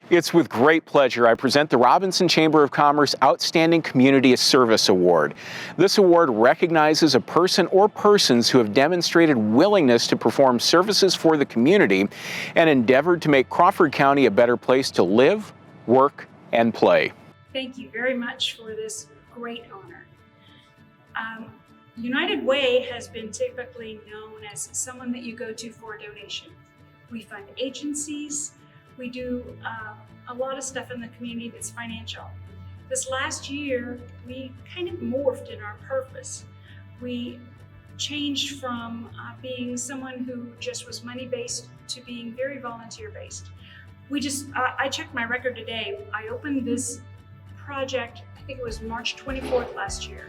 It's with great pleasure I present the Robinson Chamber of Commerce Outstanding Community Service Award. This award recognizes a person or persons who have demonstrated willingness to perform services for the community and endeavored to make Crawford County a better place to live, work, and play. Thank you very much for this great honor. United Way has been typically known as someone that you go to for a donation. We fund agencies. We do a lot of stuff in the community that's financial. This last year, we kind of morphed in our purpose. We changed from being someone who just was money-based to being very volunteer-based. I checked my record today. I opened this project, I think it was March 24th last year,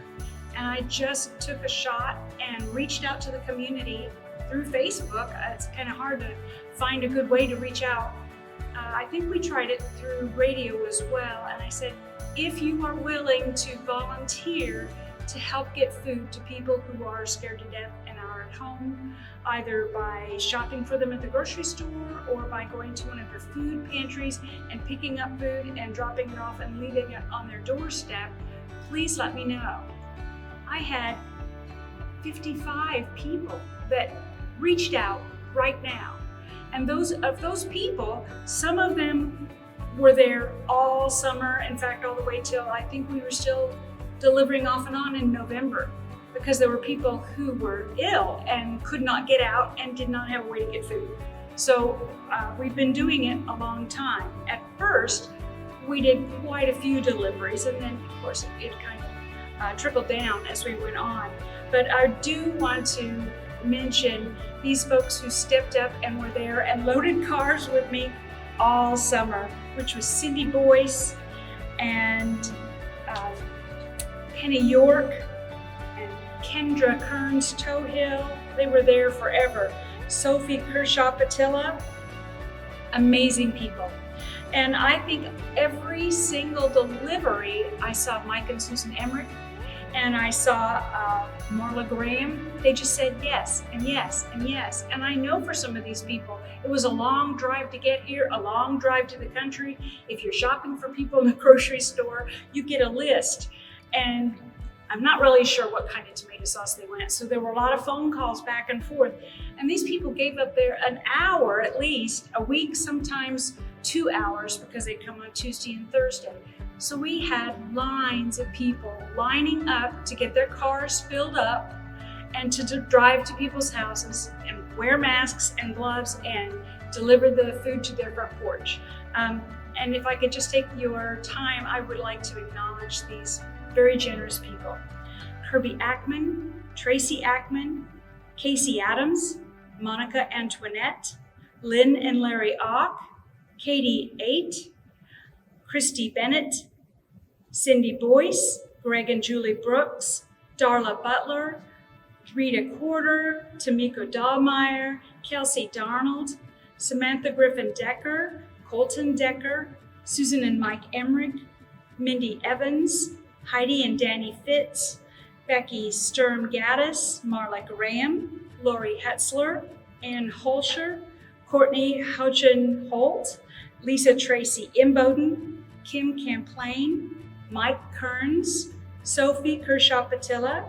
and I just took a shot and reached out to the community through Facebook. It's kind of hard to find a good way to reach out. I think we tried it through radio as well, and I said, if you are willing to volunteer to help get food to people who are scared to death and are at home, either by shopping for them at the grocery store or by going to one of the food pantries and picking up food and dropping it off and leaving it on their doorstep, please let me know. I had 55 people that reached out right now. And of those people, some of them were there all summer. In fact, all the way till I think we were still delivering off and on in November, because there were people who were ill and could not get out and did not have a way to get food. So we've been doing it a long time. At first, we did quite a few deliveries, and then of course it kind of trickled down as we went on. But I do want to mention these folks who stepped up and were there and loaded cars with me all summer, which was Cindy Boyce and Penny York and Kendra Kearns Toehill. They were there forever. Sophie Kershaw Patilla, amazing people. And I think every single delivery, I saw Mike and Susan Emmerich, and I saw Marla Graham. They just said yes and yes and yes. And I know for some of these people, it was a long drive to get here, a long drive to the country. If you're shopping for people in the grocery store, you get a list. And I'm not really sure what kind of tomato sauce they went. So there were a lot of phone calls back and forth. And these people gave up an hour at least a week, sometimes 2 hours, because they come on Tuesday and Thursday. So we had lines of people lining up to get their cars filled up and to drive to people's houses and wear masks and gloves and deliver the food to their front porch. And if I could just take your time, I would like to acknowledge these very generous people. Kirby Ackman, Tracy Ackman, Casey Adams, Monica Antoinette, Lynn and Larry Ock, Katie Eight, Christy Bennett, Cindy Boyce, Greg and Julie Brooks, Darla Butler, Rita Corder, Tamiko Dahlmeyer, Kelsey Darnold, Samantha Griffin Decker, Colton Decker, Susan and Mike Emmerich, Mindy Evans, Heidi and Danny Fitz, Becky Sturm Gaddis, Marla Graham, Lori Hetzler, Ann Holscher, Courtney Houchin Holt, Lisa Tracy Imboden, Kim Camplain, Mike Kearns, Sophie Kershaw Patilla,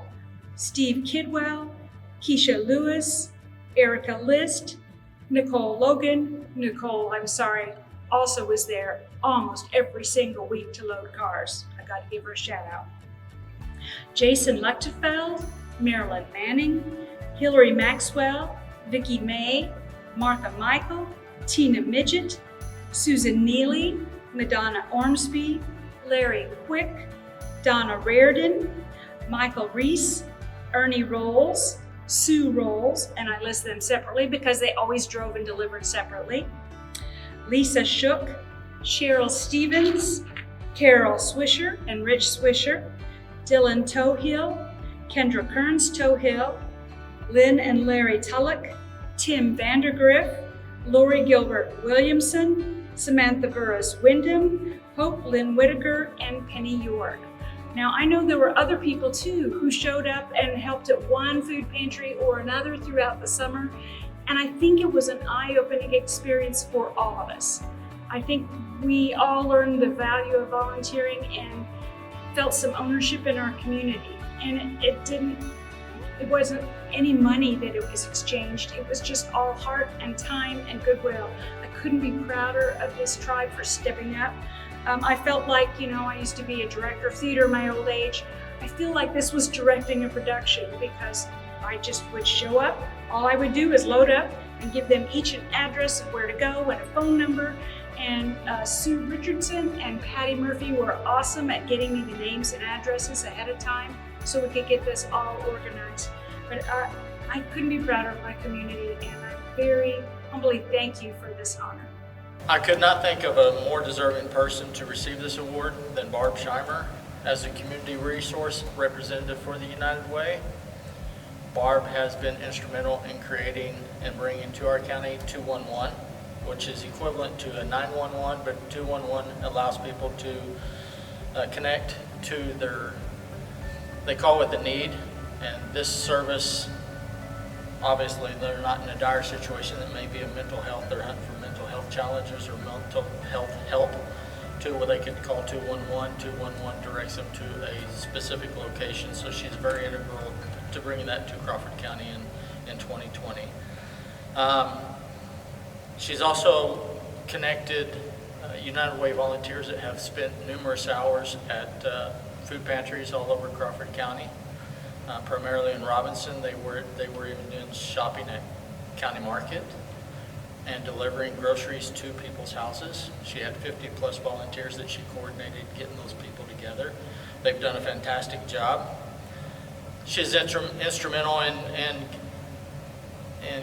Steve Kidwell, Keisha Lewis, Erica List, Nicole Logan. Nicole, also was there almost every single week to load cars. I got to give her a shout out. Jason Luchtefeld, Marilyn Manning, Hillary Maxwell, Vicki May, Martha Michael, Tina Midget, Susan Neely, Madonna Ormsby, Larry Quick, Donna Reardon, Michael Reese, Ernie Rolls, Sue Rolls, and I list them separately because they always drove and delivered separately, Lisa Shook, Cheryl Stevens, Carol Swisher and Rich Swisher, Dylan Toehill, Kendra Kearns Toehill, Lynn and Larry Tullock, Tim Vandergriff, Lori Gilbert Williamson, Samantha Burris Wyndham, Hope Lynn Whitaker, and Penny York. Now, I know there were other people too who showed up and helped at one food pantry or another throughout the summer, and I think it was an eye-opening experience for all of us. I think we all learned the value of volunteering and felt some ownership in our community. And it wasn't any money that it was exchanged. It was just all heart and time and goodwill. I couldn't be prouder of this tribe for stepping up. I felt like, I used to be a director of theater in my old age. I feel like this was directing a production because I just would show up. All I would do is load up and give them each an address of where to go and a phone number. And Sue Richardson and Patty Murphy were awesome at getting me the names and addresses ahead of time so we could get this all organized. But I couldn't be prouder of my community, and I very humbly thank you for this honor. I could not think of a more deserving person to receive this award than Barb Shimer. As a community resource representative for the United Way, Barb has been instrumental in creating and bringing to our county 211, which is equivalent to a 911, but 211 allows people to connect to they call it the need, and this service, obviously they're not in a dire situation. That may be a mental health, they're hunting for mental health challenges or mental health help, to where they can call 211. 211 directs them to a specific location, so she's very integral to bringing that to Crawford County in 2020. She's also connected United Way volunteers that have spent numerous hours at food pantries all over Crawford County, primarily in Robinson. They were even doing shopping at County Market and delivering groceries to people's houses. She had 50 plus volunteers that she coordinated getting those people together. They've done a fantastic job. She's instrumental in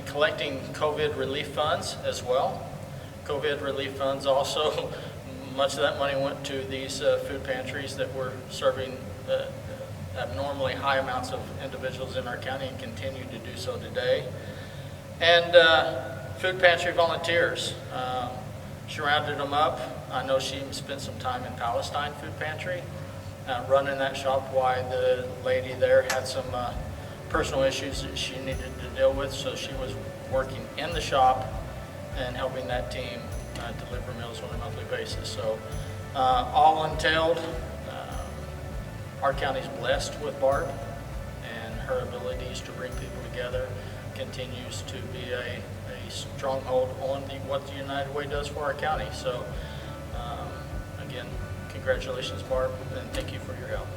collecting COVID relief funds as well. COVID relief funds also, much of that money went to these food pantries that were serving abnormally high amounts of individuals in our county and continue to do so today. And food pantry volunteers, she rounded them up. I know she spent some time in Palestine Food Pantry running that shop while the lady there had some personal issues that she needed to deal with, so she was working in the shop and helping that team deliver meals on a monthly basis. So all entailed, our county's blessed with Barb, and her abilities to bring people together continues to be a stronghold on what the United Way does for our county. So again, congratulations, Barb, and thank you for your help.